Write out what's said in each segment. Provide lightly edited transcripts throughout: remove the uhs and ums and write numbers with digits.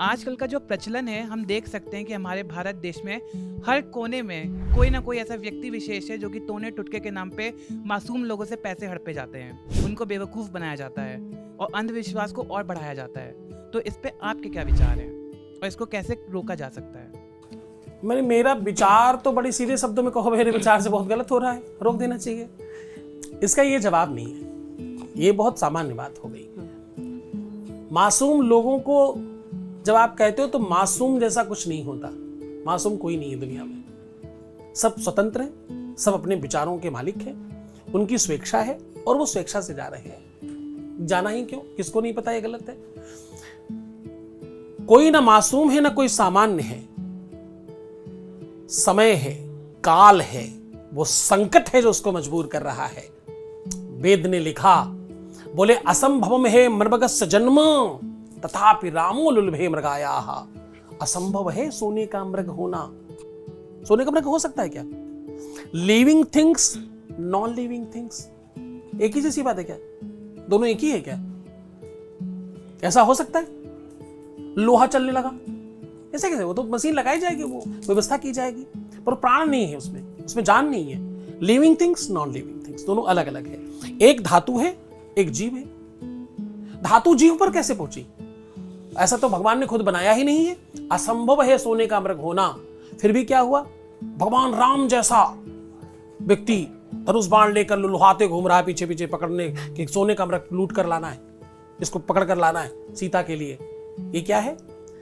आजकल का जो प्रचलन है हम देख सकते हैं कि हमारे भारत देश में हर कोने में कोई ना कोई ऐसा व्यक्ति विशेष है जो कि टोने टुटके के नाम पे मासूम लोगों से पैसे हड़पे जाते हैं, उनको बेवकूफ़ बनाया जाता है और अंधविश्वास को और बढ़ाया जाता है। तो इस पे आपके क्या विचार हैं और इसको कैसे रोका जा सकता है? मेरा विचार तो बड़ी सीधे शब्दों में कहो, मेरे विचार से बहुत गलत हो रहा है, रोक देना चाहिए। इसका ये जवाब नहीं है, ये बहुत सामान्य बात हो गई। मासूम लोगों को जब आप कहते हो तो मासूम जैसा कुछ नहीं होता। मासूम कोई नहीं है दुनिया में, सब स्वतंत्र हैं, सब अपने विचारों के मालिक हैं, उनकी स्वेच्छा है और वो स्वेच्छा से जा रहे हैं। जाना ही क्यों, किसको नहीं पता ये गलत है। कोई ना मासूम है ना कोई सामान्य है, समय है, काल है, वो संकट है जो उसको मजबूर कर रहा है। वेद ने लिखा, बोले असंभवम है मृगस्य जन्म तथापि रामो लुलभे मृगायाः। असंभव है सोने का मृग होना। सोने का मृग हो सकता है क्या? Living things, non living things एक ही जैसी बात है क्या? दोनों एक ही है क्या? ऐसा हो सकता है? लोहा चलने लगा, ऐसे कैसे? वो तो मशीन लगाई जाएगी, वो व्यवस्था की जाएगी, पर प्राण नहीं है उसमें जान नहीं है। Living things, non living things दोनों अलग अलग है। एक धातु है, एक जीव है। धातु जीव पर कैसे पहुंची? ऐसा तो भगवान ने खुद बनाया ही नहीं है। असंभव है सोने का मृग होना। फिर भी क्या हुआ? भगवान राम जैसा व्यक्ति धनुष बाण लेकर लुलुहाते घूम रहा है पीछे पीछे, पकड़ने कि सोने का मृग लूट कर लाना है, इसको पकड़ कर लाना है सीता के लिए। ये क्या है?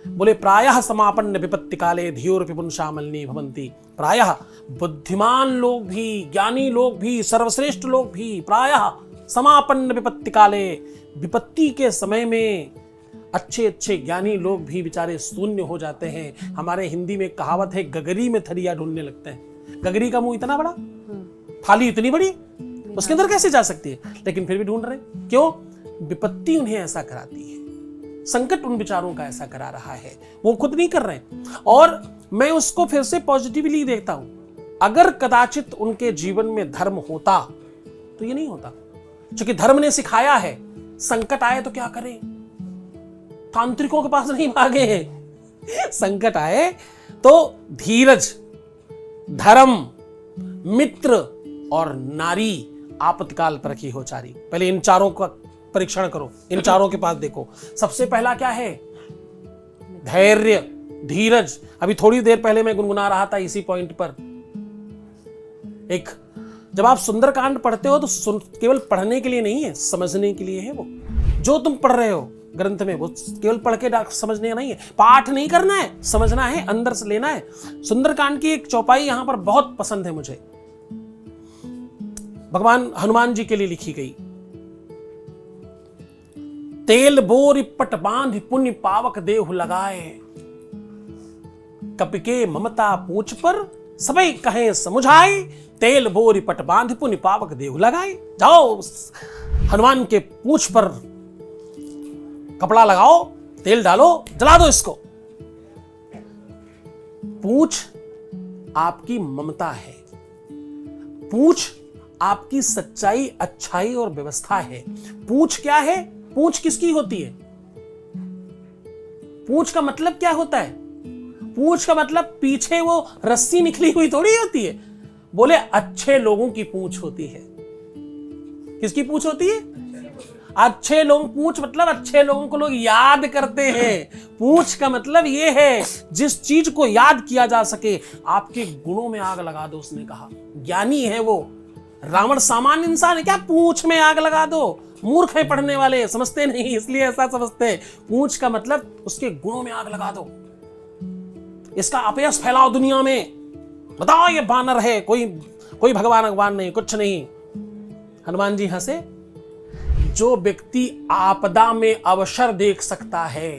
बोले प्रायः समापन्न विपत्ति काले धियोरपि पुंसामलिनी भवन्ति। प्रायः बुद्धिमान लोग भी, ज्ञानी लोग भी, सर्वश्रेष्ठ लोग भी प्रायः समापन्न विपत्ति काले, विपत्ति के समय में अच्छे अच्छे ज्ञानी लोग भी बेचारे शून्य हो जाते हैं। हमारे हिंदी में कहावत है, गगरी में थरिया ढूंढने लगते हैं। गगरी का मुंह इतना बड़ा, थाली इतनी बड़ी, उसके अंदर कैसे जा सकती है? लेकिन फिर भी ढूंढ रहे। क्यों? विपत्ति उन्हें ऐसा कराती है, संकट उन विचारों का ऐसा करा रहा है, वो खुद नहीं कर रहे। और मैं उसको फिर से पॉजिटिवली देखता हूं। अगर कदाचित उनके जीवन में धर्म होता तो ये नहीं होता, क्योंकि धर्म ने सिखाया है संकट आए तो क्या करें। तांत्रिकों के पास नहीं भागे हैं। संकट आए तो धीरज, धर्म, मित्र और नारी आपत्काल पर रखी हो चारी। पहले इन चारों का परीक्षण करो, इन चारों के पास देखो। सबसे पहला क्या है? धैर्य, धीरज। अभी थोड़ी देर पहले मैं गुनगुना रहा था इसी पॉइंट पर। एक जब आप सुंदरकांड पढ़ते हो तो केवल पढ़ने के लिए नहीं है, समझने के लिए है। वो जो तुम पढ़ रहे हो ग्रंथ में, वो केवल पढ़ के समझने नहीं है, पाठ नहीं करना है, समझना है, अंदर से लेना है। सुंदरकांड की एक चौपाई यहां पर बहुत पसंद है मुझे, भगवान हनुमान जी के लिए लिखी गई। तेल बोरी पट बांध पुण्य पावक देहु लगाए, कपिके ममता पूछ पर सबई कहे समुझाए। तेल बोरी पट बांध पुण्य पावक देहु लगाए। जाओ हनुमान के पूछ पर कपड़ा लगाओ, तेल डालो, जला दो इसको। पूछ आपकी ममता है, पूछ आपकी सच्चाई, अच्छाई और व्यवस्था है। पूछ क्या है? पूछ किसकी होती है? पूछ का मतलब क्या होता है? पूछ का मतलब पीछे वो रस्सी निकली हुई थोड़ी होती है। बोले अच्छे लोगों की पूछ होती है। किसकी पूछ होती है? अच्छे लोग। पूछ मतलब अच्छे लोगों को लोग याद करते हैं। पूछ का मतलब ये है जिस चीज को याद किया जा सके। आपके गुणों में आग लगा दो, उसने कहा। ज्ञानी है वो। रावण सामान्य इंसान है क्या? पूछ में आग लगा दो। मूर्ख है पढ़ने वाले, समझते नहीं, इसलिए ऐसा समझते हैं। पूछ का मतलब उसके गुणों में आग लगा दो, इसका अपयश फैलाओ दुनिया में। बताओ ये बानर है, कोई भगवान नहीं, कुछ नहीं। हनुमान जी हंसे। जो व्यक्ति आपदा में अवसर देख सकता है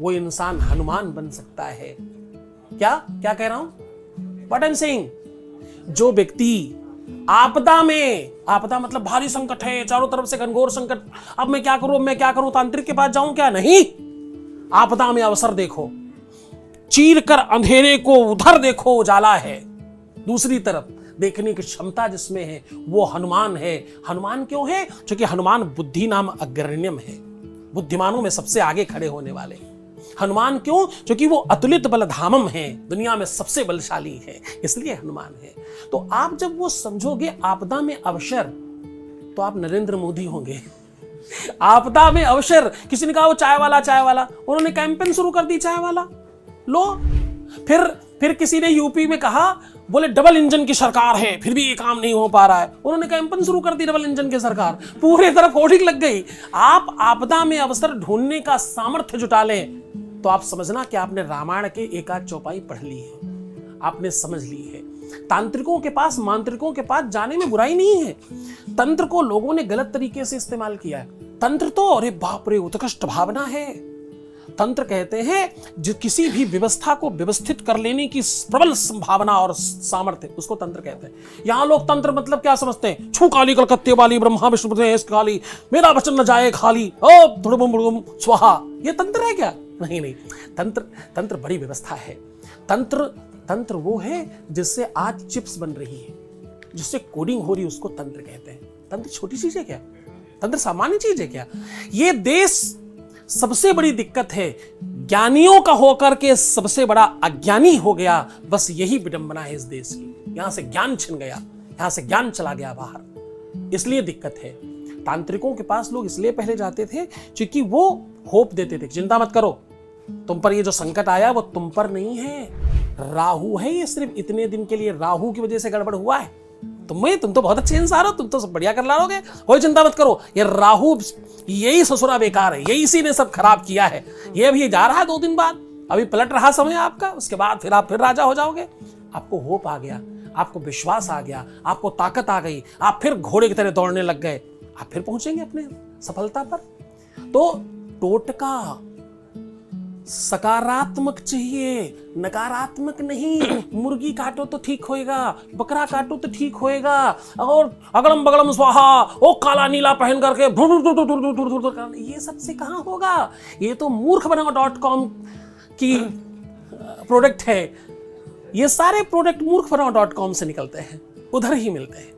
वो इंसान हनुमान बन सकता है। क्या कह रहा हूं? What I am saying? जो व्यक्ति आपदा में, आपदा मतलब भारी संकट है, चारों तरफ से घनघोर संकट, अब मैं क्या करूं, तांत्रिक के पास जाऊं क्या? नहीं, आपदा में अवसर देखो। चीर कर अंधेरे को उधर देखो, उजाला है। दूसरी तरफ देखने की क्षमता जिसमें है वो हनुमान है। हनुमान क्यों है? क्योंकि हनुमान बुद्धि नाम अग्रण्यम है, बुद्धिमानों में सबसे आगे खड़े होने वाले। हनुमान क्यों? क्योंकि वो अतुलित बलधामम है, दुनिया में सबसे बलशाली है, इसलिए हनुमान है। तो आप जब वो समझोगे आपदा में अवसर, तो आप नरेंद्र मोदी होंगे। आपदा में अवसर, किसी ने कहा वो चाय वाला, उन्होंने कैंपेन शुरू कर दी चाय वाला, लो। फिर किसी ने यूपी में कहा, बोले डबल इंजन की सरकार है, फिर भी ये काम नहीं हो पा रहा है, उन्होंने कैंपेन शुरू कर दी डबल इंजन की सरकार, पूरे तरफ होर्डिंग लग गई। आप आपदा में अवसर ढूंढने का सामर्थ्य जुटा लें, तो आप समझना कि आपने रामायण के एक आध चौपाई पढ़ ली है, आपने समझ ली है। तांत्रिकों के पास, मांत्रिकों के पास जाने में बुराई नहीं है। तंत्र को लोगों ने गलत तरीके से इस्तेमाल किया है। तंत्र तो अरे बाप रे उत्कृष्ट भावना है। तंत्र कहते हैं जो किसी भी व्यवस्था को व्यवस्थित कर लेने की प्रबल संभावना और सामर्थ्य, उसको तंत्र कहते हैं। यहां लोग तंत्र मतलब क्या समझते हैं? छू काली कलकत्ते वाली, ब्रह्मा विष्णु काली, मेरा वचन न जाए खाली, ओ धुड़बुम स्वाहा, ये तंत्र है क्या? नहीं। तंत्र बड़ी व्यवस्था है। तंत्र वो है जिससे आज चिप्स बन रही है, जिससे कोडिंग हो रही है, उसको तंत्र कहते हैं। तंत्र छोटी चीज है क्या? तंत्र सामान्य चीज है क्या? ये देश सबसे बड़ी दिक्कत है, ज्ञानियों का होकर के सबसे बड़ा अज्ञानी हो गया। बस यही विडंबना है इस देश की। यहां से ज्ञान छिन गया, यहां से ज्ञान चला गया बाहर, इसलिए दिक्कत है। तांत्रिकों के पास लोग इसलिए पहले जाते थे क्योंकि वो होप देते थे, चिंता मत करो, तुम पर ये जो संकट आया वो तुम पर नहीं है, राहु है, ये सिर्फ इतने दिन के लिए, राहु की वजह से गड़बड़ हुआ है। तुम तो बहुत अच्छे इंसान हो, तुम तो सब बढ़िया कर लाओगे, कोई चिंता मत करो, ये राहु यही ससुरा बेकार है, यही इसी ने सब खराब किया है, ये अभी जा रहा है 2 दिन बाद, अभी पलट रहा समय आपका, उसके बाद फिर आप फिर राजा हो जाओगे। आपको होप आ गया, आपको विश्वास आ गया, आपको ताकत आ गई, आप फिर घोड़े की तरह दौड़ने लग गए, आप फिर पहुंचेंगे अपने सफलता पर। तो टोटका सकारात्मक चाहिए, नकारात्मक नहीं। मुर्गी काटो तो ठीक होएगा, बकरा काटो तो ठीक होएगा, और अगड़म बगड़म स्वाहा, ओ काला नीला पहन करके ये सबसे कहां होगा? ये तो मूर्ख बनाओ.com की प्रोडक्ट है। ये सारे प्रोडक्ट मूर्ख बनाओ.com से निकलते हैं, उधर ही मिलते हैं।